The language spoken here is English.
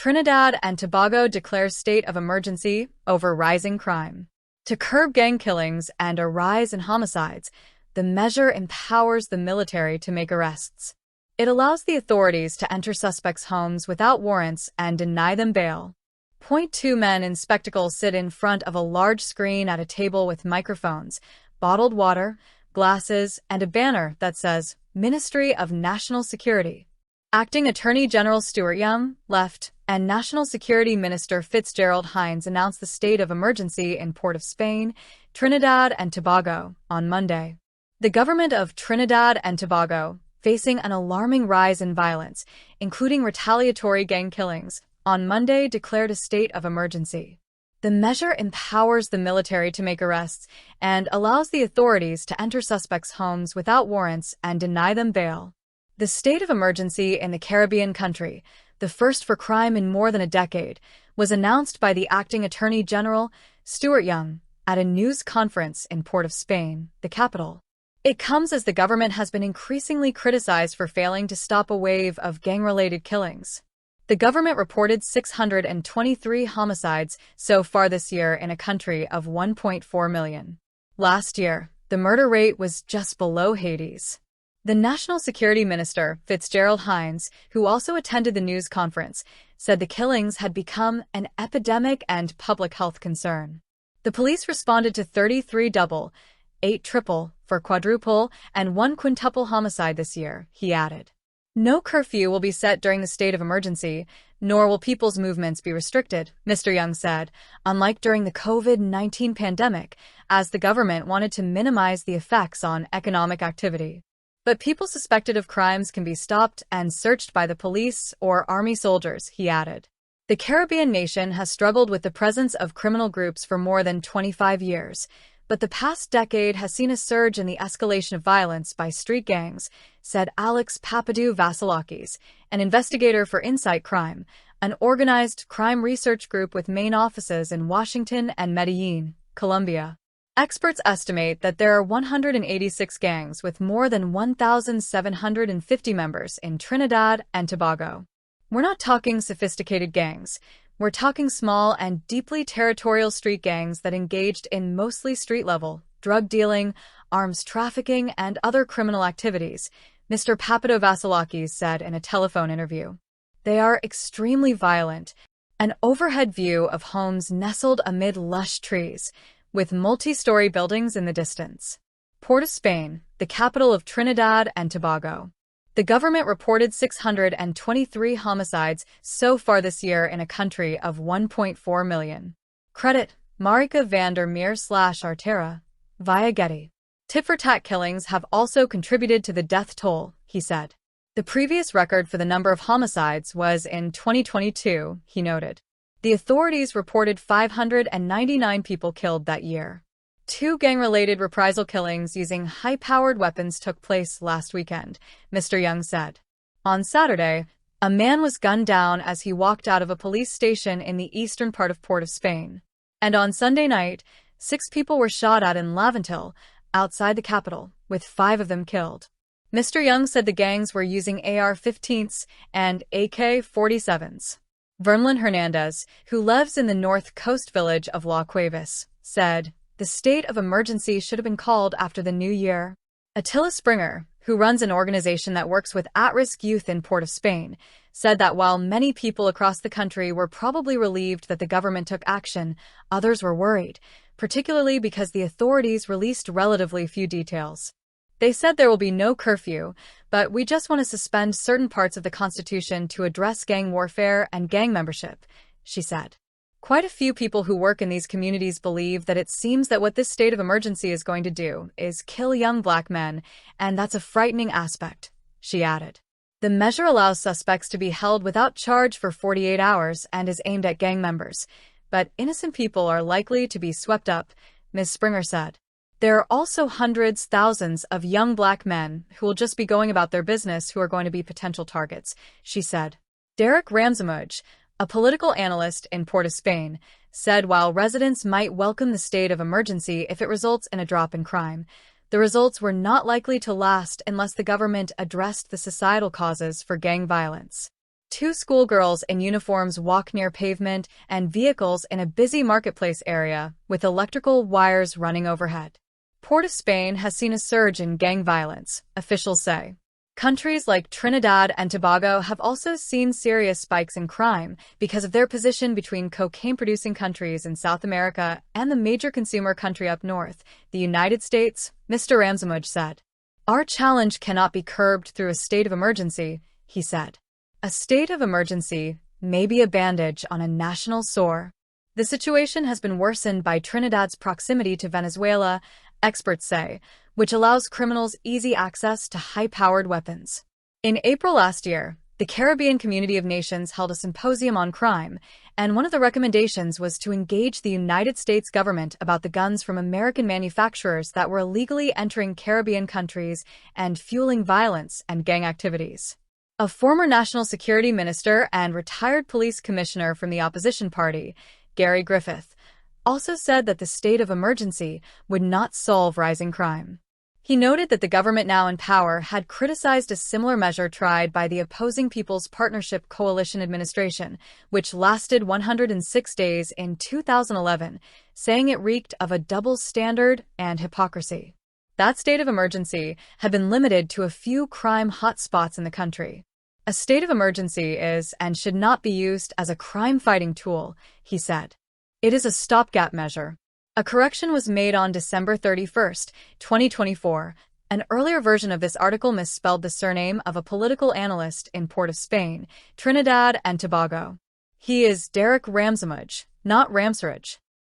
Trinidad and Tobago declares state of emergency over rising crime. To curb gang killings and a rise in homicides, the measure empowers the military to make arrests. It allows the authorities to enter suspects' homes without warrants and deny them bail. Two men in spectacles sit in front of a large screen at a table with microphones, bottled water, glasses, and a banner that says, Ministry of National Security. Acting Attorney General Stuart Young, left, and National Security Minister Fitzgerald Hines announced the state of emergency in Port of Spain, Trinidad and Tobago, on Monday. The government of Trinidad and Tobago, facing an alarming rise in violence, including retaliatory gang killings, on Monday declared a state of emergency. The measure empowers the military to make arrests and allows the authorities to enter suspects' homes without warrants and deny them bail. The state of emergency in the Caribbean country, the first for crime in more than a decade, was announced by the acting Attorney General, Stuart Young, at a news conference in Port of Spain, the capital. It comes as the government has been increasingly criticized for failing to stop a wave of gang-related killings. The government reported 623 homicides so far this year in a country of 1.4 million. Last year, the murder rate was just below Haiti's. The National Security Minister, Fitzgerald Hines, who also attended the news conference, said the killings had become an epidemic and public health concern. The police responded to 33 double, 8 triple, for quadruple, and 1 quintuple homicide this year, he added. No curfew will be set during the state of emergency, nor will people's movements be restricted, Mr. Young said, unlike during the COVID-19 pandemic, as the government wanted to minimize the effects on economic activity. But people suspected of crimes can be stopped and searched by the police or army soldiers, he added. The Caribbean nation has struggled with the presence of criminal groups for more than 25 years, but the past decade has seen a surge in the escalation of violence by street gangs, said Alex Papadou-Vasilakis, an investigator for Insight Crime, an organized crime research group with main offices in Washington and Medellin, Colombia. Experts estimate that there are 186 gangs with more than 1,750 members in Trinidad and Tobago. We're not talking sophisticated gangs. We're talking small and deeply territorial street gangs that engaged in mostly street-level drug dealing, arms trafficking, and other criminal activities, Mr. Papadou-Vasilakis said in a telephone interview. They are extremely violent. An overhead view of homes nestled amid lush trees, with multi-story buildings in the distance. Port of Spain, the capital of Trinidad and Tobago. The government reported 623 homicides so far this year in a country of 1.4 million. Credit, Marika van der Meer/Artera, via Getty. Tit-for-tat killings have also contributed to the death toll, he said. The previous record for the number of homicides was in 2022, he noted. The authorities reported 599 people killed that year. 2 gang-related reprisal killings using high-powered weapons took place last weekend, Mr. Young said. On Saturday, a man was gunned down as he walked out of a police station in the eastern part of Port of Spain. And on Sunday night, 6 people were shot at in Laventille, outside the capital, with 5 of them killed. Mr. Young said the gangs were using AR-15s and AK-47s. Vermelin Hernandez, who lives in the north coast village of La Cuevas, said, the state of emergency should have been called after the new year. Attila Springer, who runs an organization that works with at-risk youth in Port of Spain, said that while many people across the country were probably relieved that the government took action, others were worried, particularly because the authorities released relatively few details. They said there will be no curfew, but we just want to suspend certain parts of the Constitution to address gang warfare and gang membership, she said. Quite a few people who work in these communities believe that it seems that what this state of emergency is going to do is kill young black men, and that's a frightening aspect, she added. The measure allows suspects to be held without charge for 48 hours and is aimed at gang members, but innocent people are likely to be swept up, Ms. Springer said. There are also hundreds, thousands of young black men who will just be going about their business who are going to be potential targets, she said. Derek Ramsamuj, a political analyst in Port of Spain, said while residents might welcome the state of emergency if it results in a drop in crime, the results were not likely to last unless the government addressed the societal causes for gang violence. Two schoolgirls in uniforms walk near pavement and vehicles in a busy marketplace area with electrical wires running overhead. Port of Spain has seen a surge in gang violence, officials say. Countries like Trinidad and Tobago have also seen serious spikes in crime because of their position between cocaine-producing countries in South America and the major consumer country up north, the United States, Mr. Ramzamuj said. Our challenge cannot be curbed through a state of emergency, he said. A state of emergency may be a bandage on a national sore. The situation has been worsened by Trinidad's proximity to Venezuela, experts say, which allows criminals easy access to high-powered weapons. In April last year, the Caribbean Community of Nations held a symposium on crime, and one of the recommendations was to engage the United States government about the guns from American manufacturers that were illegally entering Caribbean countries and fueling violence and gang activities. A former national security minister and retired police commissioner from the opposition party, Gary Griffith, also said that the state of emergency would not solve rising crime. He noted that the government now in power had criticized a similar measure tried by the opposing People's Partnership Coalition administration, which lasted 106 days in 2011, saying it reeked of a double standard and hypocrisy. That state of emergency had been limited to a few crime hotspots in the country. A state of emergency is and should not be used as a crime-fighting tool, he said. It is a stopgap measure. A correction was made on December 31, 2024. An earlier version of this article misspelled the surname of a political analyst in Port of Spain, Trinidad and Tobago. He is Derek Ramzamuj, not Ramsaraj.